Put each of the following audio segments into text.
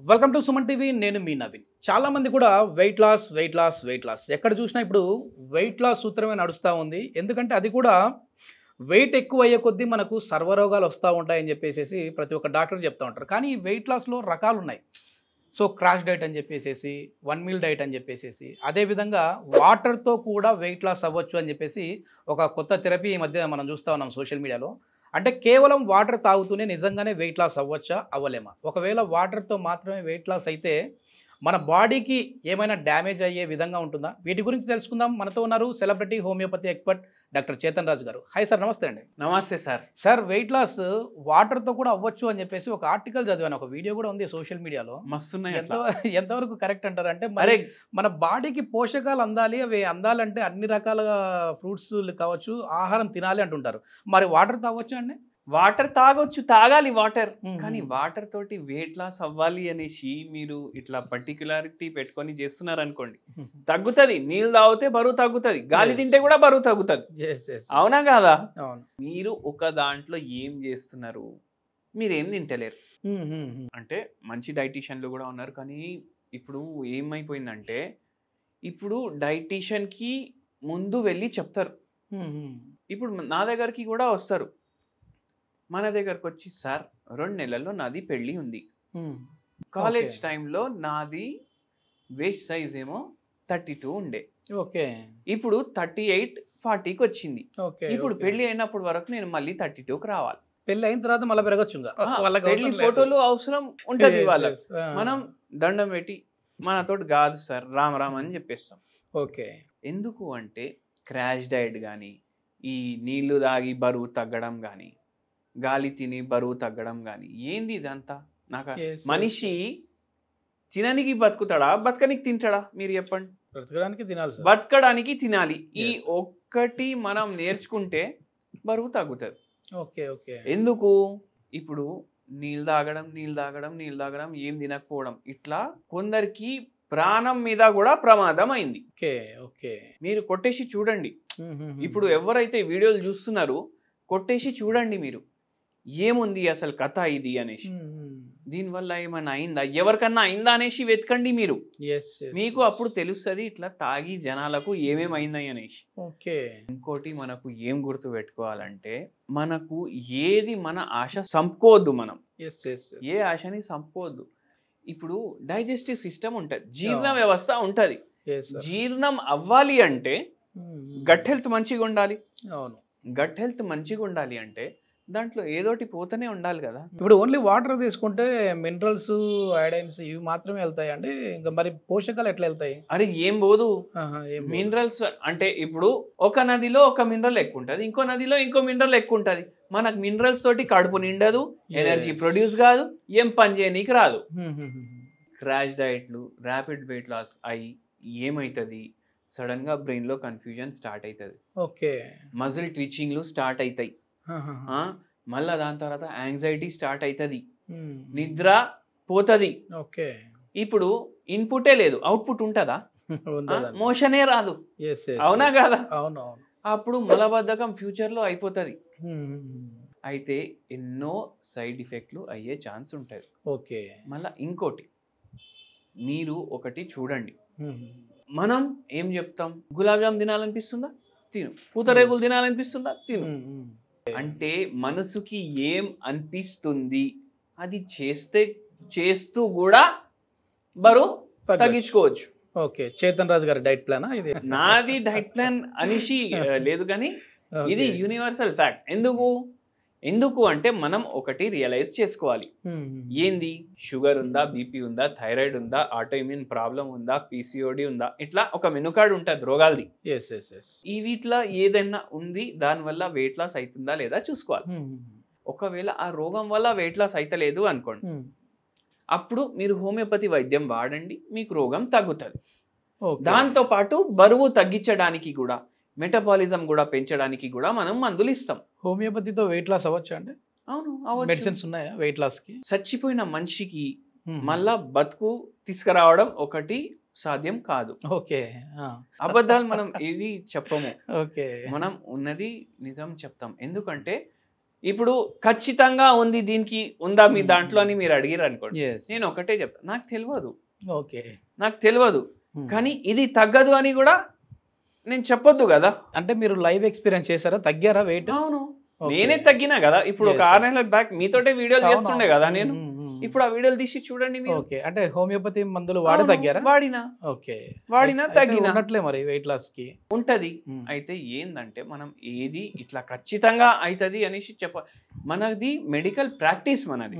Welcome to Suman TV. నేను మీ నవీన్. చాలా మంది కూడా వెయిట్ లాస్ ఎక్కడ చూసినా ఇప్పుడు వెయిట్ లాస్ సూత్రమే నడుస్తూ ఉంది. ఎందుకంటే అది కూడా వెయిట్ ఎక్కువ అయ్యే కొద్దీ మనకు సర్వరోగాలు వస్తూ ఉంటాయని చెప్పేసి ప్రతి ఒక్క డాక్టర్ చెప్తూ ఉంటారు. కానీ ఈ వెయిట్ లాస్లో రకాలు ఉన్నాయి. సో క్రాష్ డైట్ అని చెప్పేసి, వన్ మీల్ డైట్ అని చెప్పేసి, అదేవిధంగా వాటర్తో కూడా వెయిట్ లాస్ అవ్వచ్చు అని చెప్పేసి ఒక కొత్త థెరపీ ఈ మధ్య మనం చూస్తూ ఉన్నాం సోషల్ మీడియాలో. అంటే కేవలం వాటర్ తాగుతూనే నిజంగానే వెయిట్ లాస్ అవ్వచ్చా, అవ్వలేమా? ఒకవేళ వాటర్తో మాత్రమే వెయిట్ లాస్ అయితే మన బాడీకి ఏమైనా డ్యామేజ్ అయ్యే విధంగా ఉంటుందా? వీటి గురించి తెలుసుకుందాం. మనతో ఉన్నారు celebrity homeopathy expert doctor Chetan Raju గారు. హాయ్ సార్, నమస్తే అండి. నమస్తే సార్. సార్, వెయిట్ లాస్ వాటర్తో కూడా అవ్వచ్చు అని చెప్పేసి ఒక ఆర్టికల్ చదివాను, ఒక వీడియో కూడా ఉంది సోషల్ మీడియాలో. మస్తున్నాయి. ఎంతవరకు కరెక్ట్ అంటారు? అంటే మరి మన బాడీకి పోషకాలు అందాలి, అవి అందాలంటే అన్ని రకాల ఫ్రూట్స్ కావచ్చు, ఆహారం తినాలి అంటుంటారు. మరి వాటర్ తాగొచ్చు అండి? వాటర్ తాగొచ్చు, తాగాలి వాటర్. కానీ వాటర్ తోటి వెయిట్ లాస్ అవ్వాలి అనేసి మీరు ఇట్లా పర్టికులారిటీ పెట్టుకొని చేస్తున్నారు అనుకోండి, తగ్గుతుంది. నీళ్ళు తాగితే బరువు తగ్గుతుంది, గాలి తింటే కూడా బరువు తగ్గుతుంది. అవునా కాదా? మీరు ఒక దాంట్లో ఏం చేస్తున్నారు, మీరేం తింటలేరు. అంటే మంచి డైటీషియన్లు కూడా ఉన్నారు. కానీ ఇప్పుడు ఏమైపోయిందంటే, ఇప్పుడు డైటీషియన్కి ముందు వెళ్ళి చెప్తారు. ఇప్పుడు నా దగ్గరికి కూడా వస్తారు. మన దగ్గరకు వచ్చి, సార్ 2 నెలల్లో నాది పెళ్ళి ఉంది, కాలేజ్ టైంలో నాది వేస్ట్ సైజ్ ఏమో 32 ఉండే, ఇప్పుడు 38-40కి వచ్చింది. ఇప్పుడు పెళ్లి అయినప్పుడు వరకు నేను మళ్ళీ 32కి రావాలి. పెళ్లి అయిన తర్వాత మళ్ళీ పెరగచ్చు. పెళ్లి ఫోటోలు అవసరం ఉంటది. వాళ్ళకి మనం దండం పెట్టి మనతోటి కాదు సార్, రామ్ రామ్ అని చెప్పేస్తాం. ఎందుకు అంటే క్రాష్ డైట్ కానీ, ఈ నీళ్లు తాగి బరువు తగ్గడం కానీ, గాలి తిని బరువు తగ్గడం కానీ, ఏంది ఇదంతా? నాకు మనిషి తిననికి బతుకుతాడా, బతకనికి తింటాడా? మీరు చెప్పండి. బతకడానికి తినాలి. ఈ ఒక్కటి మనం నేర్చుకుంటే బరువు తగ్గుతుంది. ఎందుకు? ఇప్పుడు నీళ్ళు తాగడం, ఏం తినకపోవడం, ఇట్లా కొందరికి ప్రాణం మీద కూడా ప్రమాదం అయింది. మీరు కొట్టేసి చూడండి. ఇప్పుడు ఎవరైతే వీడియోలు చూస్తున్నారో కొట్టేసి చూడండి మీరు, ఏముంది అసలు కథ ఇది అనేసి. దీనివల్ల ఏమైనా అయిందా, ఎవరికన్నా అయిందా అనేసి వెతకండి మీరు. మీకు అప్పుడు తెలుస్తుంది ఇట్లా తాగి జనాలకు ఏమేమి అయిందని అనేసి. ఇంకోటి మనకు ఏం గుర్తు పెట్టుకోవాలంటే, మనకు ఏది మన ఆశ సంపుకోవద్దు. మనం ఏ ఆశని సంపుకోవద్దు. ఇప్పుడు డైజెస్టివ్ సిస్టమ్ ఉంటుంది, జీర్ణ వ్యవస్థ ఉంటుంది. జీర్ణం అవ్వాలి అంటే గట్ హెల్త్ మంచిగా ఉండాలి. గట్ హెల్త్ మంచిగా ఉండాలి అంటే దాంట్లో ఏదోటి పోతూనే ఉండాలి కదా. ఇప్పుడు ఓన్లీ వాటర్ తీసుకుంటే మినరల్స్, ఐడైన్స్ ఇవి మాత్రమే వెళ్తాయండి? ఇంకా మరి పోషకాలు ఎట్లా వెళ్తాయి? అరే ఏం పోదు. మినరల్స్ అంటే ఇప్పుడు ఒక నదిలో ఒక మినరల్ ఎక్కువ ఉంటుంది, ఇంకో నదిలో ఇంకో మినరల్ ఎక్కువ ఉంటుంది. మనకు మినరల్స్ తోటి కడుపు నిండదు, ఎనర్జీ ప్రొడ్యూస్ కాదు, ఏం పని చేయనీకి రాదు. క్రాష్ డైట్లు, ర్యాపిడ్ వెయిట్ లాస్ అయ్యి ఏమవుతుంది, సడన్ గా బ్రెయిన్ లో కన్ఫ్యూజన్ స్టార్ట్ అవుతుంది. మజిల్ ట్విచింగ్లు స్టార్ట్ అవుతాయి. మళ్ళా దాని తర్వాత యాంగ్జైటీ స్టార్ట్ అవుతుంది, నిద్ర పోతుంది. ఇప్పుడు ఇన్పుటే లేదు, అవుట్పుట్ ఉంటుందా? మోషనే రాదు. అవునా కదా? అప్పుడు మలబద్ధకం ఫ్యూచర్ లో అయిపోతుంది. అయితే ఎన్నో సైడ్ ఎఫెక్ట్లు అయ్యే ఛాన్స్ ఉంటుంది. మళ్ళా ఇంకోటి మీరు ఒకటి చూడండి, మనం ఏం చెప్తాం, గులాబ్ జామ్ తినాలనిపిస్తుందా, తిను. పూతరేకులు తినాలనిపిస్తుందా, తిను. అంటే మనసుకి ఏం అనిపిస్తుంది అది చేస్తూ కూడా బరువు తగ్గించుకోవచ్చు. చేతన్ రాజు గారి డైట్ ప్లాన్ ఇది? నాది డైట్ ప్లాన్ అనేసి లేదు, కానీ ఇది యూనివర్సల్ ఫ్యాక్ట్. ఎందుకు అంటే మనం ఒకటి రియలైజ్ చేసుకోవాలి, ఏంది, షుగర్ ఉందా, బీపీ ఉందా, థైరాయిడ్ ఉందా, ఆటోఇమ్యూన్ ప్రాబ్లం ఉందా, పీసీఓడి ఉందా, ఇట్లా ఒక మెనూ కార్డ్ ఉంటుంది రోగాలది. ఈ వీటిలో ఏదైనా ఉంది, దానివల్ల వెయిట్ లాస్ అవుతుందా లేదా చూసుకోవాలి. ఒకవేళ ఆ రోగం వల్ల వెయిట్ లాస్ అవుతలేదు అనుకోండి, అప్పుడు మీరు హోమియోపతి వైద్యం వాడండి, మీకు రోగం తగ్గుతుంది. దాంతో పాటు బరువు తగ్గించడానికి కూడా, మెటబాలిజం కూడా పెంచడానికి కూడా మనం మందులు ఇస్తాం. హోమియోపతితో వెయిట్ లాస్ అవ్వచ్చు అంటే? అవును, మెడిసిన్స్ ఉన్నాయా వెయిట్ లాస్ కి? చచ్చిపోయిన మనిషికి మళ్ళా బతుకు తీసుకురావడం ఒకటి సాధ్యం కాదు. అబద్ధాలు మనం ఏది చెప్పము, మనం ఉన్నది నిజం చెప్తాం. ఎందుకంటే ఇప్పుడు ఖచ్చితంగా ఉంది దీనికి ఉందా మీ దాంట్లో అని మీరు అడిగారు అనుకోండి, నేను ఒకటే చెప్తాను, నాకు తెలియదు. ఓకే, నాకు తెలియదు, కానీ ఇది తగ్గదు అని కూడా నేను చెప్పొద్దు కదా. అంటే మీరు లైవ్ ఎక్స్పీరియన్స్ చేశారా? తగ్గారా వెయిట్? అవును, నేనే తగ్గినా కదా. ఇప్పుడు ఒక 6 నెలల బ్యాక్ మీతోటే వీడియోలు చేస్తుండే కదా నేను. ఇప్పుడు ఆ వీడియోలు తీసి చూడండి మీరు. ఓకే, అంటే హోమియోపతి మందులు వాడి తగ్గారా? వాడినా. ఓకే, వాడినా తగ్గినా ఉన్నట్లే మరి వెయిట్ లాస్ కి ఉంటది. అయితే ఏందంటే మనం ఏది ఇట్లా ఖచ్చితంగా అవుతుంది అనేసి మనది మెడికల్ ప్రాక్టీస్. మనది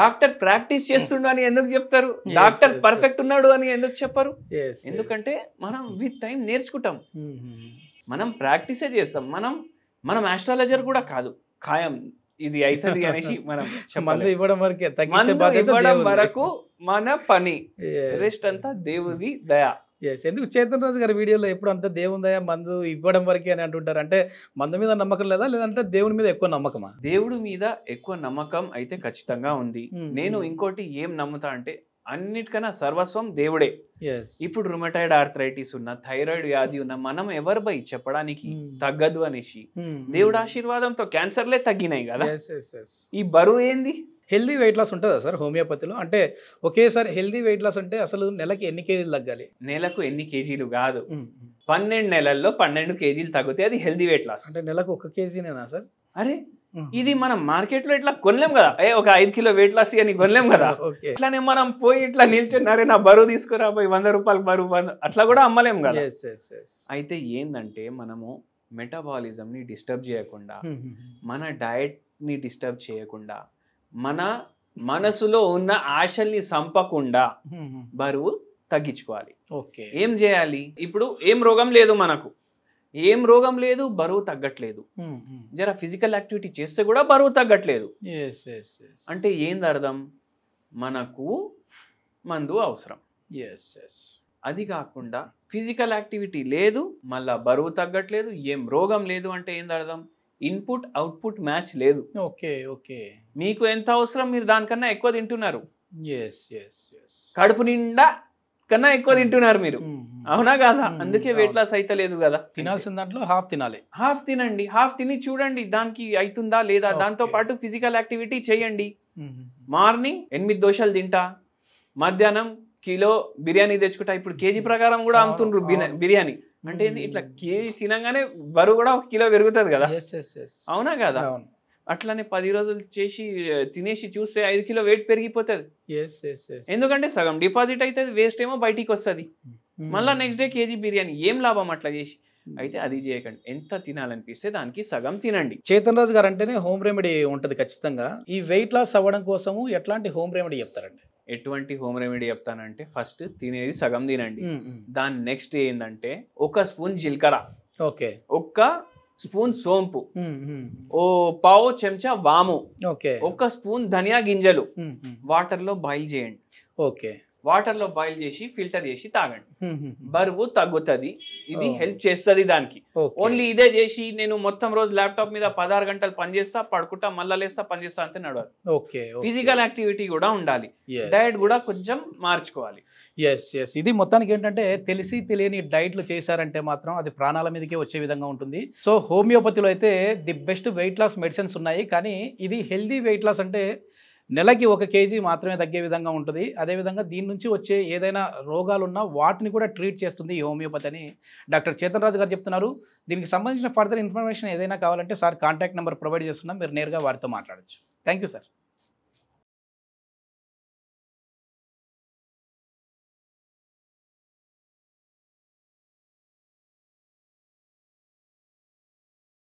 డాక్టర్ ప్రాక్టీస్ చేస్తుండు అని ఎందుకు చెప్తారు? డాక్టర్ పర్ఫెక్ట్ ఉన్నాడు అని ఎందుకు చెప్పరు? ఎందుకంటే మనం విత్ టైం నేర్చుకుంటాం, మనం ప్రాక్టీసే చేస్తాం. మనం ఆస్ట్రాలజర్ కూడా కాదు, ఖాయం ఇది అవుతుంది అనేసి మనం ఇవ్వడం వరకు మన పని, రెస్ట్ అంతా దేవుడి దయా. ఎందుకు చేతన్ రాజు గారి వీడియోలో ఎప్పుడు అంత దేవుని దయ మందు ఇవ్వడం వరకే అని అంటుంటారు? అంటే మందు మీద నమ్మకం లేదా, లేదంటే దేవుడి మీద ఎక్కువ నమ్మకమా? దేవుడి మీద ఎక్కువ నమ్మకం అయితే ఖచ్చితంగా ఉంది. నేను ఇంకోటి ఏం నమ్ముతా అంటే అన్నిటికన్నా సర్వస్వం దేవుడే. ఇప్పుడు రుమటాయిడ్ ఆర్థరైటిస్ ఉన్న, థైరాయిడ్ వ్యాధి ఉన్న మనం ఎవరు బై చెప్పడానికి తగ్గదు అనేసి? దేవుడి ఆశీర్వాదంతో క్యాన్సర్లే తగ్గినాయి కదా. ఈ బరువు ఏంది? హెల్దీ వెయిట్ లాస్ ఉంటుందా సార్ హోమియోపతిలో? అంటే ఒకేసారి హెల్దీ వెయిట్ లాస్ అంటే అసలు నెలకి ఎన్ని కేజీలు తగ్గాలి? నెలకు ఎన్ని కేజీలు కాదు, 12 నెలల్లో 12 కేజీలు తగ్గితే అది హెల్దీ వెయిట్ లాస్. అంటే నెలకు 1 కేజీనేనా సార్? అరే ఇది మనం మార్కెట్ లో ఇట్లా కొనలేం కదా, ఒక 5 కిలో వెయిట్ లాస్ అని కొనలేం కదా. ఇట్లానే మనం పోయి ఇట్లా నిల్చున్నారే నా బరువు తీసుకురా పోయి 100 రూపాయలు బరువు అట్లా కూడా అమ్మలేం కదా. అయితే ఏంటంటే మనము మెటబాలిజం ని డిస్టర్బ్ చేయకుండా, మన డయట్ ని డిస్టర్బ్ చేయకుండా, మన మనసులో ఉన్న ఆశల్ని సంపకుండా బరువు తగ్గించుకోవాలి. ఏం చేయాలి? ఇప్పుడు ఏం రోగం లేదు మనకు, ఏం రోగం లేదు, బరువు తగ్గట్లేదు, జర ఫిజికల్ యాక్టివిటీ చేస్తే కూడా బరువు తగ్గట్లేదు అంటే ఏంది అర్థం? మనకు మందు అవసరం. అది కాకుండా ఫిజికల్ యాక్టివిటీ లేదు, మళ్ళా బరువు తగ్గట్లేదు, ఏం రోగం లేదు అంటే ఏంది అర్థం? ఇన్పుట్ అవుట్పుట్ మ్యాచ్ లేదు. మీకు ఎంత అవసరం మీరు దానికన్నా ఎక్కువ తింటున్నారు, కడుపు నిండా కన్నా ఎక్కువ తింటున్నారు మీరు, అవునా కాదా? అందుకే వెయిట్ లాస్ అయితే లేదు కదా. తినాల్సిన దాంట్లో హాఫ్ తినాలి, హాఫ్ తినండి, హాఫ్ తిని చూడండి దానికి అవుతుందా లేదా. దాంతో పాటు ఫిజికల్ యాక్టివిటీ చేయండి. మార్నింగ్ 8 దోశలు తింటా, మధ్యాహ్నం కిలో బిర్యానీ తెచ్చుకుంటా. ఇప్పుడు కేజీ ప్రకారం కూడా అమ్ముతుండ్రు బిర్యానీ. అంటే ఇట్లా కేజీ తినగానే బరువు కూడా 1 కిలో పెరుగుతుంది కదా, అవునా కదా? అట్లానే 10 రోజులు చేసి తినేసి చూస్తే 5 కిలో వెయిట్ పెరిగిపోతుంది. ఎందుకంటే సగం డిపాజిట్ అవుతుంది, వేస్ట్ ఏమో బయటికి వస్తుంది. మళ్ళీ నెక్స్ట్ డే కేజీ బిర్యానీ, ఏం లాభం అట్లా చేసి? అయితే అది చేయకండి, ఎంత తినాలనిపిస్తే దానికి సగం తినండి. చేతన్ రాజు గారు అంటేనే హోమ్ రెమెడీ ఉంటుంది ఖచ్చితంగా. ఈ వెయిట్ లాస్ అవ్వడం కోసము ఎట్లాంటి హోమ్ రెమెడీ చెప్తారండి? ఎటువంటి హోమ్ రెమెడీ చెప్తానంటే, ఫస్ట్ తినేది సగం తినండి. దాని నెక్స్ట్ ఏంటంటే 1 స్పూన్ జీలకర్ర, 1 స్పూన్ సోంపు, ఓ పావు చెంచా వాము, 1 స్పూన్ ధనియా గింజలు వాటర్ లో బాయిల్ చేయండి. వాటర్ లో బాయిల్ చేసి ఫిల్టర్ చేసి తాగండి. బరువు తగ్గుతుంది, ఇది హెల్ప్ చేస్తుంది దానికి. ఓన్లీ ఇదే చేసి నేను మొత్తం రోజు ల్యాప్టాప్ మీద 16 గంటలు పనిచేస్తా, పడుకుంటా, మళ్ళా లేస్తా, పనిచేస్తా అంతే నడవాలి. ఫిజికల్ యాక్టివిటీ కూడా ఉండాలి, డయట్ కూడా కొంచెం మార్చుకోవాలి. ఇది మొత్తానికి ఏంటంటే తెలిసి తెలియని డైట్లు చేశారంటే మాత్రం అది ప్రాణాల మీదకే వచ్చే విధంగా ఉంటుంది. సో హోమియోపతిలో అయితే the best weight loss medicines ఉన్నాయి, కానీ ఇది హెల్దీ వెయిట్ లాస్ అంటే నెలకి 1 కేజీ మాత్రమే తగ్గే విధంగా ఉంటుంది. అదేవిధంగా దీని నుంచి వచ్చే ఏదైనా రోగాలు ఉన్నా వాటిని కూడా ట్రీట్ చేస్తుంది ఈ హోమియోపతి అని డాక్టర్ చేతన్ రాజు గారు చెప్తున్నారు. దీనికి సంబంధించిన ఫర్దర్ ఇన్ఫర్మేషన్ ఏదైనా కావాలంటే సార్ కాంటాక్ట్ నెంబర్ ప్రొవైడ్ చేస్తున్నాం, మీరు నేరుగా వారితో మాట్లాడచ్చు. Thank you sir.